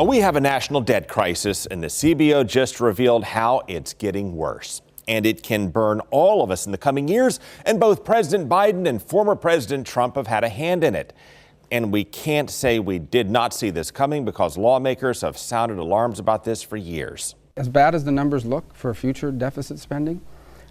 We have a national debt crisis, and the CBO just revealed how it's getting worse. And it can burn all of us in the coming years, and both President Biden and former President Trump have had a hand in it. And we can't say we did not see this coming because lawmakers have sounded alarms about this for years. As bad as the numbers look for future deficit spending,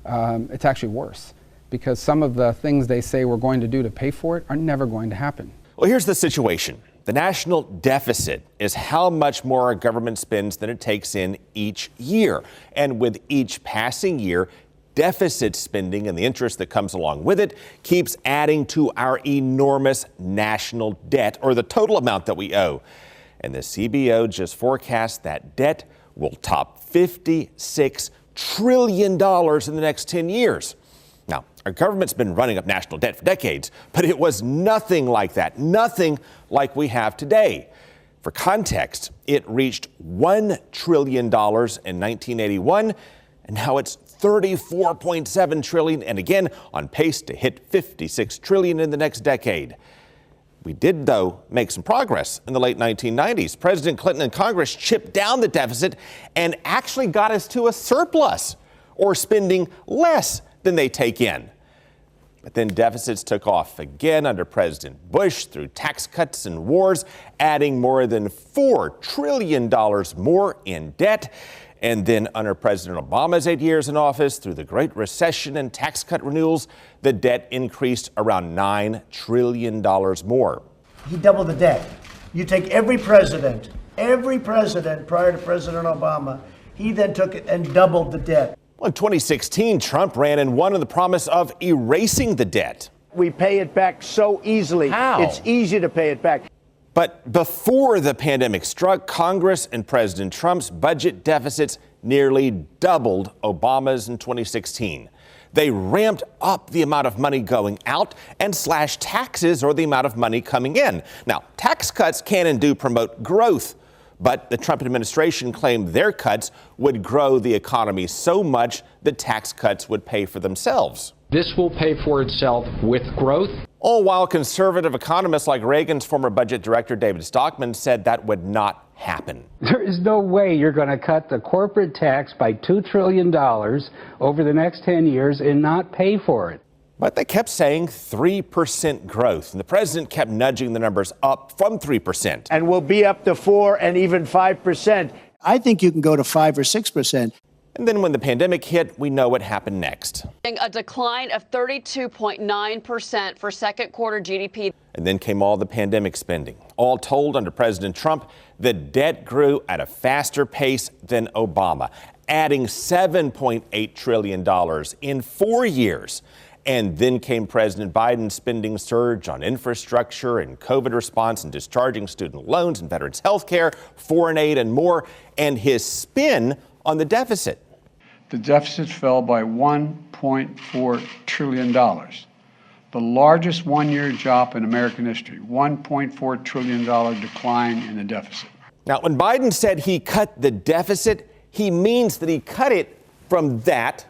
it's actually worse because some of the things they say we're going to do to pay for it are never going to happen. Well, here's the situation. The national deficit is how much more our government spends than it takes in each year. And with each passing year, deficit spending and the interest that comes along with it keeps adding to our enormous national debt, or the total amount that we owe. And the CBO just forecast that debt will top $56 trillion in the next 10 years. Now, our government's been running up national debt for decades, but it was nothing like that, nothing like we have today. For context, it reached $1 trillion in 1981, and now it's $34.7 trillion, and again, on pace to hit $56 trillion in the next decade. We did, though, make some progress in the late 1990s. President Clinton and Congress chipped down the deficit and actually got us to a surplus, or spending less than they take in. But then deficits took off again under President Bush through tax cuts and wars, adding more than $4 trillion more in debt. And then under President Obama's 8 years in office, through the Great Recession and tax cut renewals, the debt increased around $9 trillion more. He doubled the debt. You take every president prior to President Obama, he then took it and doubled the debt. Well, in 2016, Trump ran and won on the promise of erasing the debt. We pay it back so easily. How? It's easy to pay it back. But before the pandemic struck, Congress and President Trump's budget deficits nearly doubled Obama's in 2016. They ramped up the amount of money going out and slashed taxes, or the amount of money coming in. Now, tax cuts can and do promote growth, but the Trump administration claimed their cuts would grow the economy so much that tax cuts would pay for themselves. This will pay for itself with growth. All while conservative economists like Reagan's former budget director David Stockman said that would not happen. There is no way you're going to cut the corporate tax by $2 trillion over the next 10 years and not pay for it. But they kept saying 3% growth, and the president kept nudging the numbers up from 3%. And we'll be up to 4 and even 5%. I think you can go to 5 or 6%. And then when the pandemic hit, we know what happened next. A decline of 32.9% for second quarter GDP. And then came all the pandemic spending. All told, under President Trump, the debt grew at a faster pace than Obama, adding $7.8 trillion in 4 years. And then came President Biden's spending surge on infrastructure and COVID response and discharging student loans and veterans health care, foreign aid and more, and his spin on the deficit. The deficit fell by $1.4 trillion, the largest one-year drop in American history, $1.4 trillion decline in the deficit. Now, when Biden said he cut the deficit, he means that he cut it from that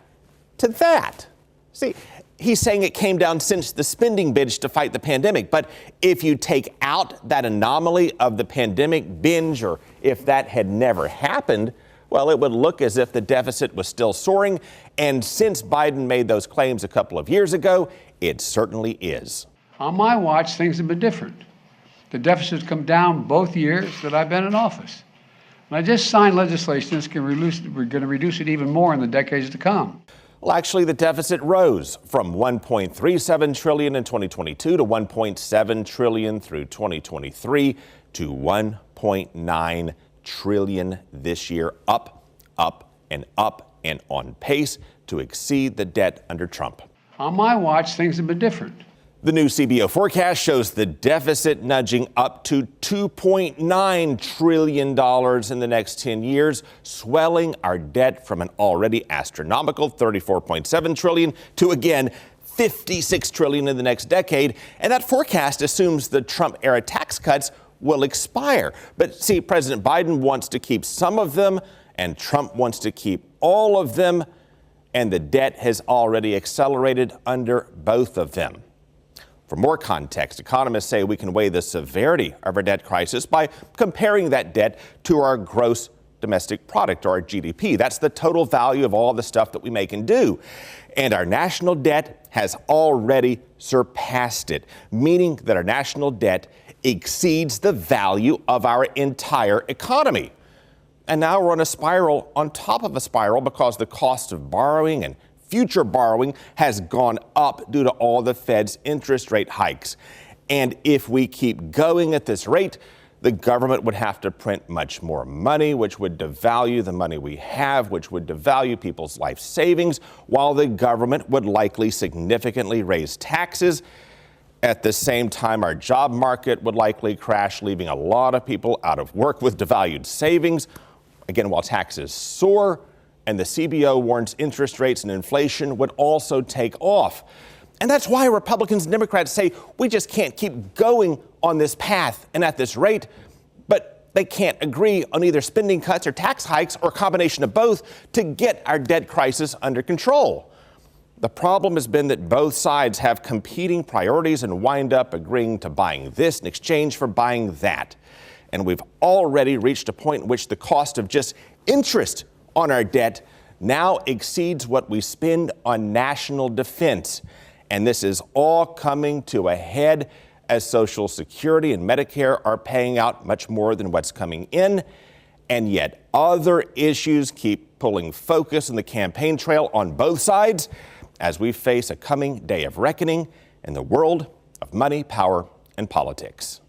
to that. See, he's saying it came down since the spending binge to fight the pandemic. But if you take out that anomaly of the pandemic binge, or if that had never happened, well, it would look as if the deficit was still soaring. And since Biden made those claims a couple of years ago, it certainly is. On my watch, things have been different. The deficit's come down both years that I've been in office. And I just signed legislation that's going to reduce it even more in the decades to come. Well, actually, the deficit rose from $1.37 trillion in 2022 to $1.7 trillion through 2023 to $1.9 trillion this year, up, and on pace to exceed the debt under Trump. On my watch, things have been different. The new CBO forecast shows the deficit nudging up to $2.9 trillion in the next 10 years, swelling our debt from an already astronomical $34.7 trillion to, again, $56 trillion in the next decade. And that forecast assumes the Trump-era tax cuts will expire. But see, President Biden wants to keep some of them, and Trump wants to keep all of them, and the debt has already accelerated under both of them. For more context, economists say we can weigh the severity of our debt crisis by comparing that debt to our gross domestic product, or our GDP. That's the total value of all the stuff that we make and do. And our national debt has already surpassed it, meaning that our national debt exceeds the value of our entire economy. And now we're on a spiral on top of a spiral because the cost of borrowing and future borrowing has gone up due to all the Fed's interest rate hikes. And if we keep going at this rate, the government would have to print much more money, which would devalue the money we have, which would devalue people's life savings, while the government would likely significantly raise taxes. At the same time, our job market would likely crash, leaving a lot of people out of work with devalued savings. Again, while taxes soar, and the CBO warns interest rates and inflation would also take off. And that's why Republicans and Democrats say we just can't keep going on this path and at this rate, but they can't agree on either spending cuts or tax hikes or a combination of both to get our debt crisis under control. The problem has been that both sides have competing priorities and wind up agreeing to buying this in exchange for buying that. And we've already reached a point in which the cost of just interest on our debt now exceeds what we spend on national defense. And this is all coming to a head as Social Security and Medicare are paying out much more than what's coming in. And yet other issues keep pulling focus in the campaign trail on both sides as we face a coming day of reckoning in the world of money, power, and politics.